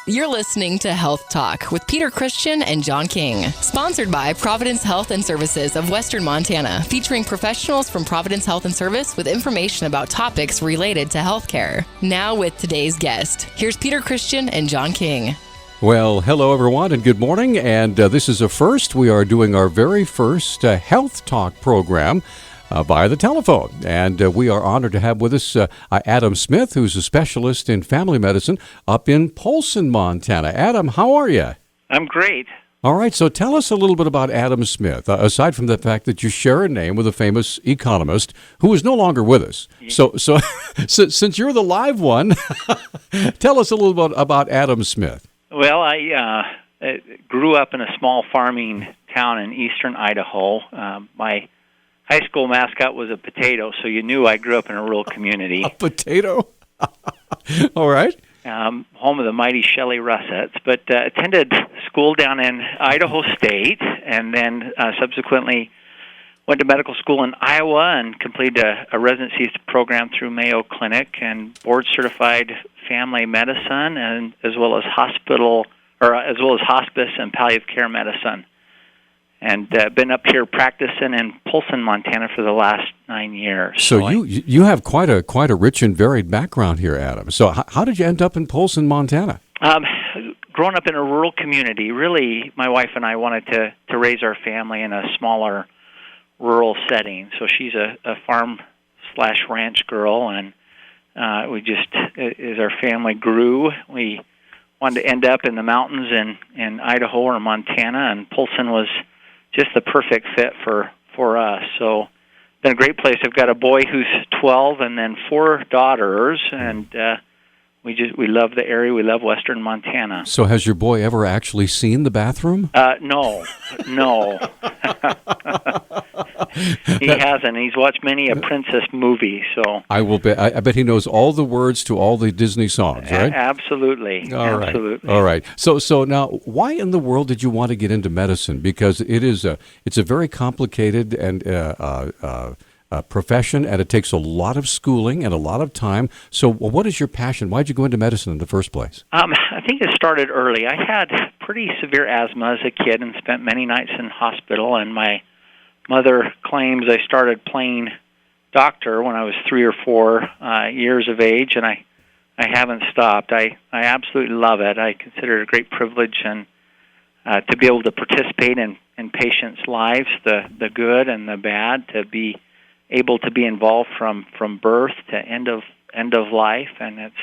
You're listening to Health Talk with Peter Christian and John King. Sponsored by Providence Health and Services of Western Montana, featuring professionals from Providence Health and Service with information about topics related to healthcare. Now with today's guest, here's Peter Christian and John King. Well, hello everyone and good morning. And this is a first. We are doing our very first Health Talk program via the telephone. And we are honored to have with us Adam Smith, who's a specialist in family medicine up in Polson, Montana. Adam, how are you? I'm great. All right, so tell us a little bit about Adam Smith, aside from the fact that you share a name with a famous economist who is no longer with us. So since you're the live one, tell us a little bit about Adam Smith. Well, I grew up in a small farming town in eastern Idaho. My high school mascot was a potato, so you knew I grew up in a rural community. A potato? All right. Home of the mighty Shelley Russets, but attended school down in Idaho State, and then subsequently went to medical school in Iowa and completed a residency program through Mayo Clinic and board-certified family medicine, and as well as hospice and palliative care medicine. And been up here practicing in Polson, Montana for the last 9 years. So you have quite a rich and varied background here, Adam. So how did you end up in Polson, Montana? Growing up in a rural community, really, my wife and I wanted to raise our family in a smaller rural setting. So she's a farm/ranch girl, and we just, as our family grew, we wanted to end up in the mountains in Idaho or Montana, and Polson was just the perfect fit for us. So been a great place. I've got a boy who's 12 and then 4 daughters, and we love the area. We love Western Montana. So has your boy ever actually seen the bathroom? No. He hasn't. He's watched many a princess movie. So I will bet. I bet he knows all the words to all the Disney songs, right? Absolutely. Absolutely. All right. So now, why in the world did you want to get into medicine? Because it's a very complicated and profession, and it takes a lot of schooling and a lot of time. So what is your passion? Why did you go into medicine in the first place? I think it started early. I had pretty severe asthma as a kid and spent many nights in hospital, and my mother claims I started playing doctor when I was 3 or 4 years of age, and I haven't stopped. I absolutely love it. I consider it a great privilege and to be able to participate in patients' lives, the good and the bad, to be able to be involved from birth to end of life, and it's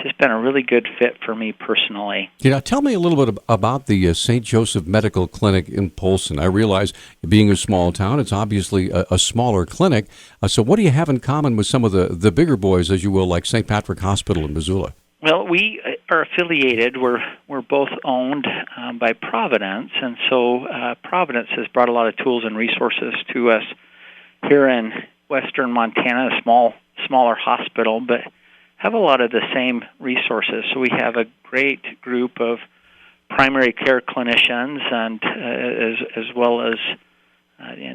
just been a really good fit for me personally. Tell me a little bit about the St. Joseph Medical Clinic in Polson. I realize, being a small town, it's obviously a smaller clinic. So what do you have in common with some of the bigger boys, as you will, like St. Patrick Hospital in Missoula? Well, we are affiliated. We're both owned by Providence, and so Providence has brought a lot of tools and resources to us here in Western Montana, a smaller hospital, but have a lot of the same resources. So we have a great group of primary care clinicians, and as well as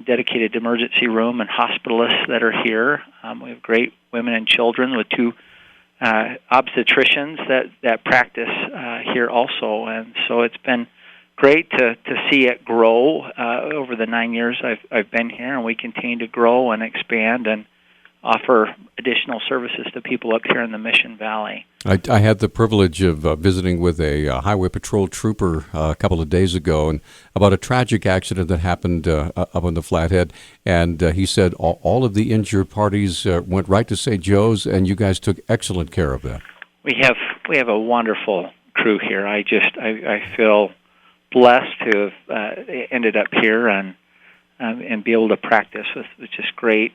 dedicated emergency room and hospitalists that are here. We have great women and children with 2 obstetricians that practice here also, and so it's been great to see it grow over the 9 years I've been here, and we continue to grow and expand and offer additional services to people up here in the Mission Valley. I had the privilege of visiting with a highway patrol trooper a couple of days ago, and about a tragic accident that happened up on the Flathead, and he said all of the injured parties went right to St. Joe's, and you guys took excellent care of that. We have a wonderful crew here. I feel blessed to have ended up here and be able to practice with just great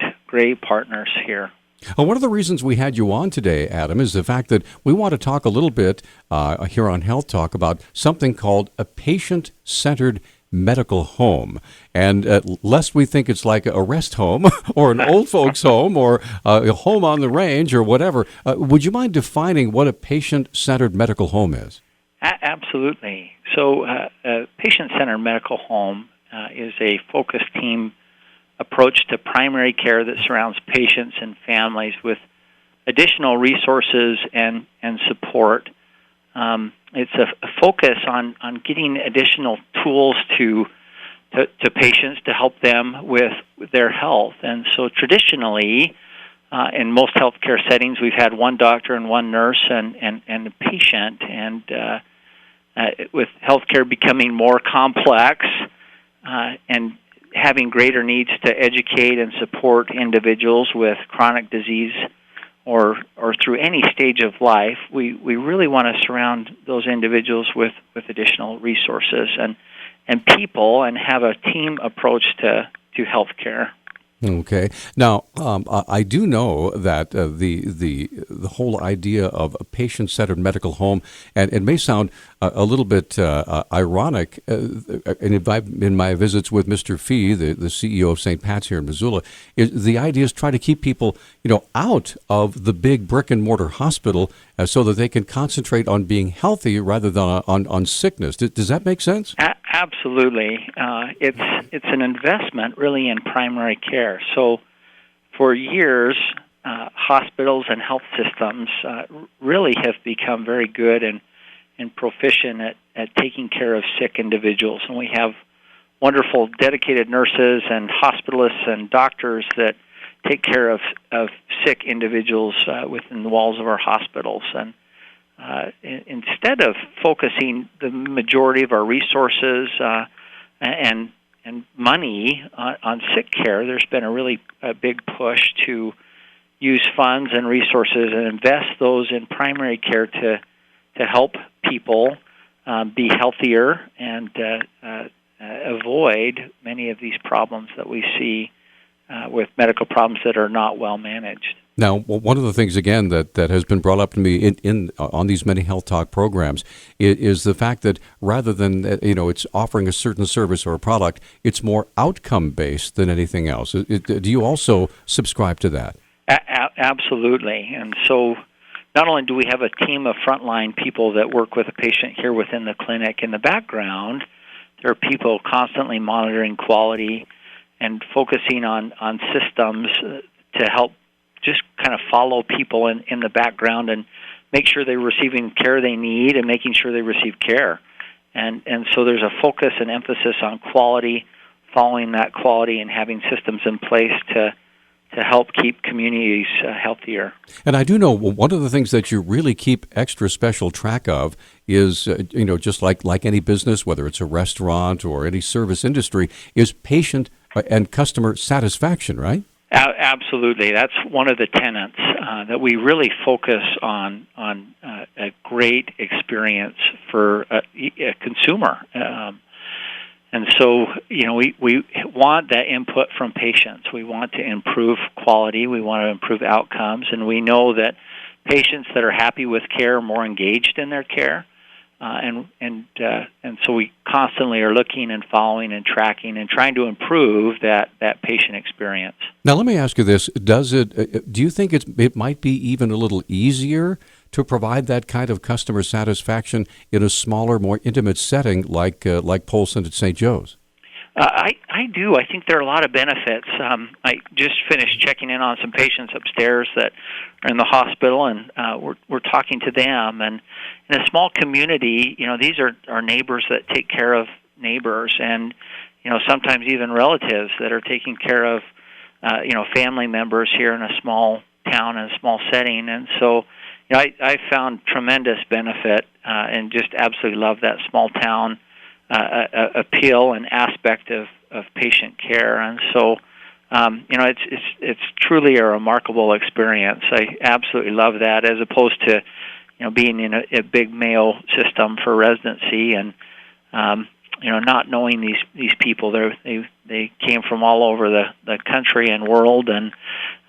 partners here. Well, one of the reasons we had you on today, Adam, is the fact that we want to talk a little bit here on Health Talk about something called a patient-centered medical home. And lest we think it's like a rest home or an old folks home or a home on the range or whatever, would you mind defining what a patient-centered medical home is? Absolutely. So a patient-centered medical home is a focused team approach to primary care that surrounds patients and families with additional resources and support it's a focus on getting additional tools to patients to help them with their health. And so traditionally, in most healthcare settings, we've had one doctor and one nurse and a patient. And with healthcare becoming more complex and having greater needs to educate and support individuals with chronic disease or through any stage of life, we really want to surround those individuals with additional resources and people, and have a team approach to healthcare. Okay. Now, I do know that the whole idea of a patient-centered medical home, and it may sound a little bit ironic, in my visits with Mr. Fee, the CEO of St. Pat's here in Missoula, the idea is try to keep people, out of the big brick and mortar hospital, so that they can concentrate on being healthy rather than on sickness. Does that make sense? Absolutely. It's an investment really in primary care. So for years, hospitals and health systems really have become very good and proficient at taking care of sick individuals. And we have wonderful dedicated nurses and hospitalists and doctors that take care of sick individuals within the walls of our hospitals. And instead of focusing the majority of our resources and money on sick care, there's been a big push to use funds and resources and invest those in primary care to help people be healthier and avoid many of these problems that we see with medical problems that are not well managed. Now, one of the things, again, that has been brought up to me on these many Health Talk programs is the fact that rather than, it's offering a certain service or a product, it's more outcome-based than anything else. Do you also subscribe to that? Absolutely. And so not only do we have a team of frontline people that work with a patient here within the clinic, in the background, there are people constantly monitoring quality and focusing on systems to help just kind of follow people in the background and make sure they're receiving care they need and making sure they receive care. And so there's a focus and emphasis on quality, following that quality, and having systems in place to help keep communities healthier. And I do know one of the things that you really keep extra special track of is, just like any business, whether it's a restaurant or any service industry, is patient and customer satisfaction, right? Absolutely. That's one of the tenets that we really focus on a great experience for a consumer. And so, we want that input from patients. We want to improve quality. We want to improve outcomes. And we know that patients that are happy with care are more engaged in their care. And so we constantly are looking and following and tracking and trying to improve that patient experience. Now, let me ask you this: do you think it might be even a little easier to provide that kind of customer satisfaction in a smaller, more intimate setting like Polson at St. Joe's? I do. I think there are a lot of benefits. I just finished checking in on some patients upstairs that are in the hospital, and we're talking to them. And in a small community, these are neighbors that take care of neighbors, and sometimes even relatives that are taking care of family members here in a small town and a small setting. And so I found tremendous benefit and just absolutely love that small town appeal and aspect of patient care. And so it's truly a remarkable experience. I absolutely love that, as opposed to being in a big Mayo system for residency and not knowing these people. They came from all over the country and world, and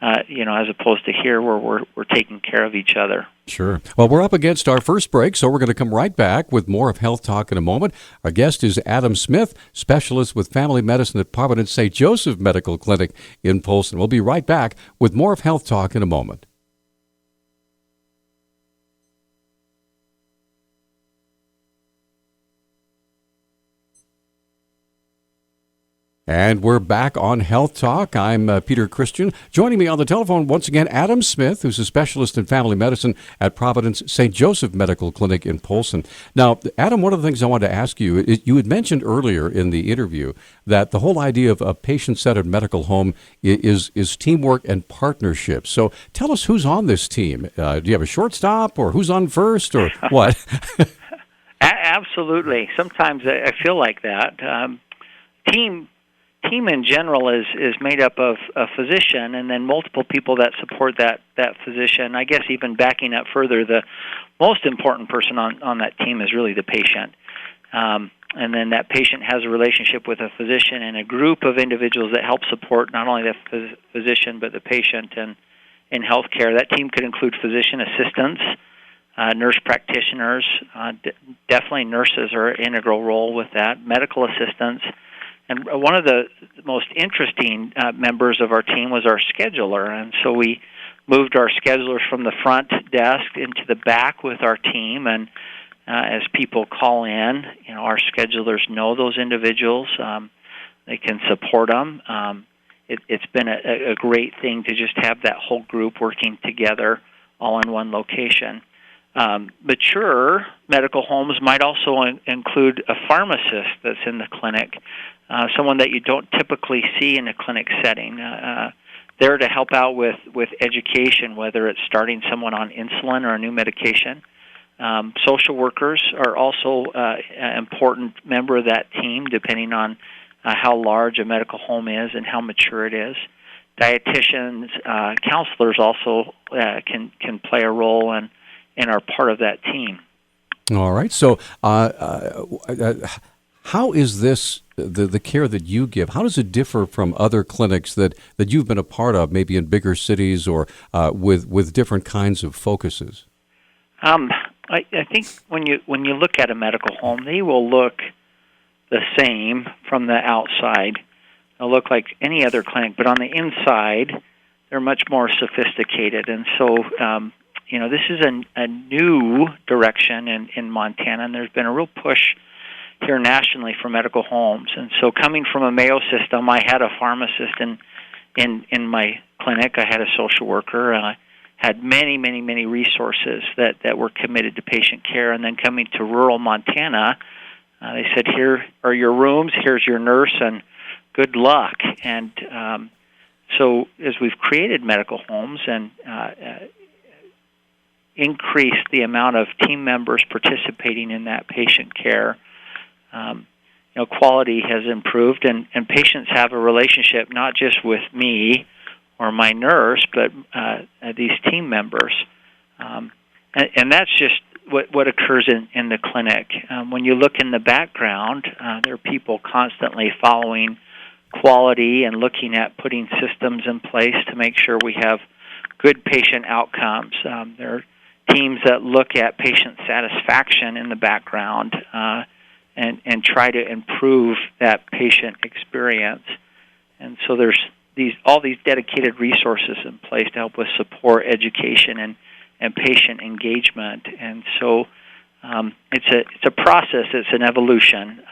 as opposed to here where we're taking care of each other. Sure. Well, we're up against our first break, so we're going to come right back with more of Health Talk in a moment. Our guest is Adam Smith, specialist with family medicine at Providence St. Joseph Medical Clinic in Polson. We'll be right back with more of Health Talk in a moment. And we're back on Health Talk. I'm Peter Christian. Joining me on the telephone once again, Adam Smith, who's a specialist in family medicine at Providence St. Joseph Medical Clinic in Polson. Now, Adam, one of the things I wanted to ask you is you had mentioned earlier in the interview that the whole idea of a patient-centered medical home is teamwork and partnership. So tell us who's on this team. Do you have a shortstop, or who's on first, or what? Absolutely. Sometimes I feel like that. Team in general is made up of a physician and then multiple people that support that physician. I guess even backing up further, the most important person on that team is really the patient. And then that patient has a relationship with a physician and a group of individuals that help support not only the physician but the patient in healthcare. That team could include physician assistants, nurse practitioners. Definitely nurses are an integral role with that, medical assistants. And one of the most interesting members of our team was our scheduler. And so we moved our schedulers from the front desk into the back with our team. And as people call in, our schedulers know those individuals. They can support them. It's been a great thing to just have that whole group working together all in one location. Mature medical homes might also include a pharmacist that's in the clinic, someone that you don't typically see in a clinic setting. There to help out with education, whether it's starting someone on insulin or a new medication. Social workers are also an important member of that team, depending on how large a medical home is and how mature it is. Dietitians, counselors also can play a role and are part of that team. All right. So how is this, the care that you give, how does it differ from other clinics that you've been a part of, maybe in bigger cities or with different kinds of focuses? I think when you look at a medical home, they will look the same from the outside. They'll look like any other clinic, but on the inside, they're much more sophisticated. And so, this is a new direction in Montana, and there's been a real push here nationally for medical homes. And so coming from a Mayo system, I had a pharmacist in my clinic. I had a social worker. I had many, many, many resources that were committed to patient care. And then coming to rural Montana, they said, here are your rooms, here's your nurse, and good luck. And so as we've created medical homes and increased the amount of team members participating in that patient care, quality has improved, and patients have a relationship not just with me or my nurse, but these team members. And that's just what occurs in the clinic. When you look in the background, there are people constantly following quality and looking at putting systems in place to make sure we have good patient outcomes. There are teams that look at patient satisfaction in the background and try to improve that patient experience. And so there's all these dedicated resources in place to help with support, education, and patient engagement. And so it's a process. It's an evolution.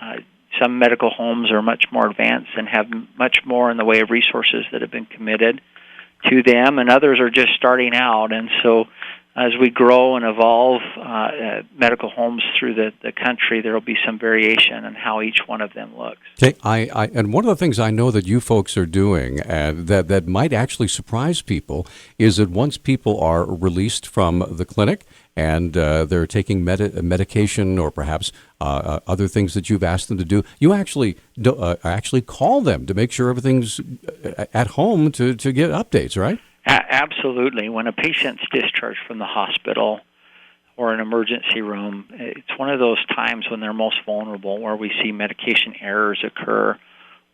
Some medical homes are much more advanced and have much more in the way of resources that have been committed to them, and others are just starting out. And so as we grow and evolve medical homes through the country, there will be some variation in how each one of them looks. Okay, and one of the things I know that you folks are doing that might actually surprise people is that once people are released from the clinic and they're taking medication or perhaps other things that you've asked them to do, you actually call them to make sure everything's at home to get updates, right? Absolutely. When a patient's discharged from the hospital or an emergency room, it's one of those times when they're most vulnerable, where we see medication errors occur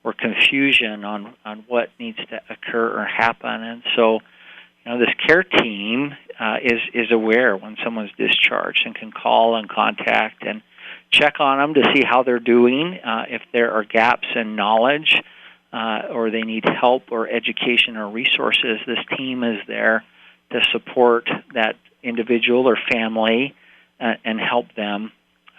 or confusion on what needs to occur or happen. And so, this care team is aware when someone's discharged and can call and contact and check on them to see how they're doing, if there are gaps in knowledge, or they need help or education or resources. This team is there to support that individual or family and help them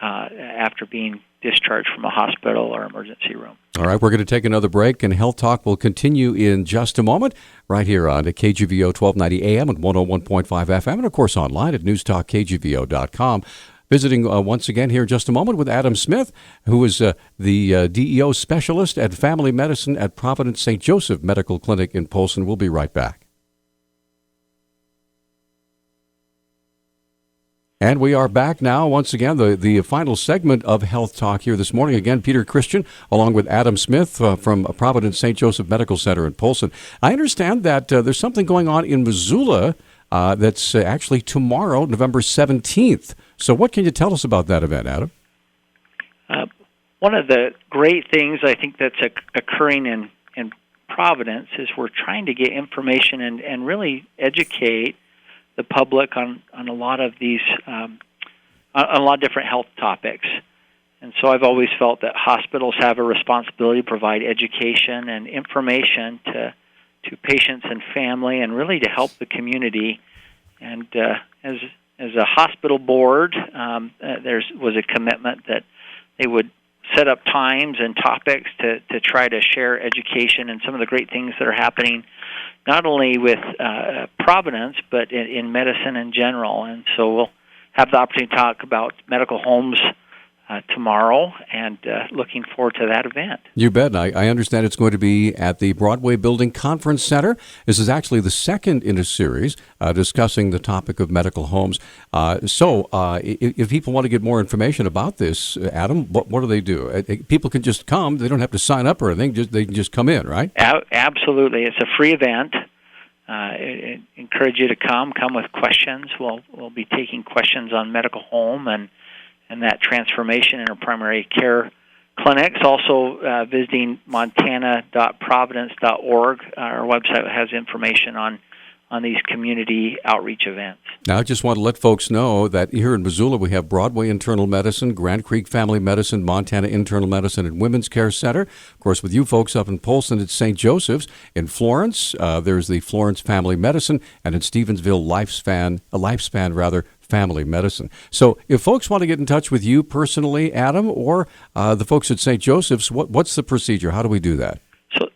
after being discharged from a hospital or emergency room. All right, we're going to take another break, and Health Talk will continue in just a moment right here on KGVO 1290 AM and 101.5 FM, and of course online at newstalkkgvo.com. Visiting once again here in just a moment with Adam Smith, who is the DEO specialist at family medicine at Providence St. Joseph Medical Clinic in Polson. We'll be right back. And we are back now, once again, the final segment of Health Talk here this morning. Again, Peter Christian, along with Adam Smith from Providence St. Joseph Medical Center in Polson. I understand that there's something going on in Missoula that's actually tomorrow, November 17th. So what can you tell us about that event, Adam? One of the great things I think that's occurring in Providence is we're trying to get information and really educate the public on a lot of these, on a lot of different health topics. And so I've always felt that hospitals have a responsibility to provide education and information to patients and family, and really to help the community. And as a hospital board, there was a commitment that they would set up times and topics to try to share education and some of the great things that are happening, not only with Providence, but in medicine in general. And so we'll have the opportunity to talk about medical homes tomorrow, and looking forward to that event. You bet. I understand it's going to be at the Broadway Building Conference Center. This is actually the second in a series discussing the topic of medical homes. So if people want to get more information about this, Adam, what do they do? People can just come. They don't have to sign up or anything. They can just come in, right? Absolutely. It's a free event. I encourage you to come with questions. We'll be taking questions on medical home and that transformation in our primary care clinics. Also visiting montana.providence.org. Our website has information on these community outreach events. Now, I just want to let folks know that here in Missoula, we have Broadway Internal Medicine, Grand Creek Family Medicine, Montana Internal Medicine, and Women's Care Center. Of course, with you folks up in Polson at St. Joseph's. In Florence, there's the Florence Family Medicine, and in Stevensville, Lifespan Family Medicine. So if folks want to get in touch with you personally, Adam, or the folks at St. Joseph's, what's the procedure? How do we do that? So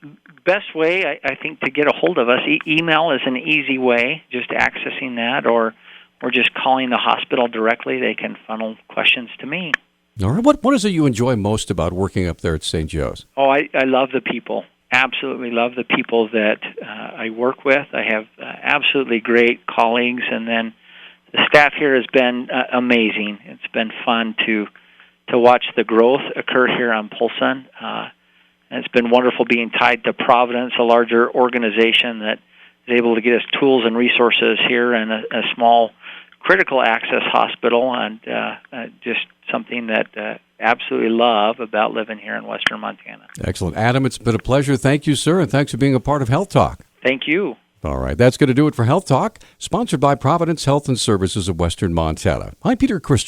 best way, I think, to get a hold of us, email is an easy way, just accessing that, or just calling the hospital directly. They can funnel questions to me. All right. What is it you enjoy most about working up there at St. Joe's? Oh, I love the people. Absolutely love the people that I work with. I have absolutely great colleagues, and then the staff here has been amazing. It's been fun to watch the growth occur here on Polson. And it's been wonderful being tied to Providence, a larger organization that is able to get us tools and resources here in a small critical access hospital, and just something that absolutely love about living here in western Montana. Excellent. Adam, it's been a pleasure. Thank you, sir, and thanks for being a part of Health Talk. Thank you. All right, that's going to do it for Health Talk, sponsored by Providence Health and Services of Western Montana. I'm Peter Christian.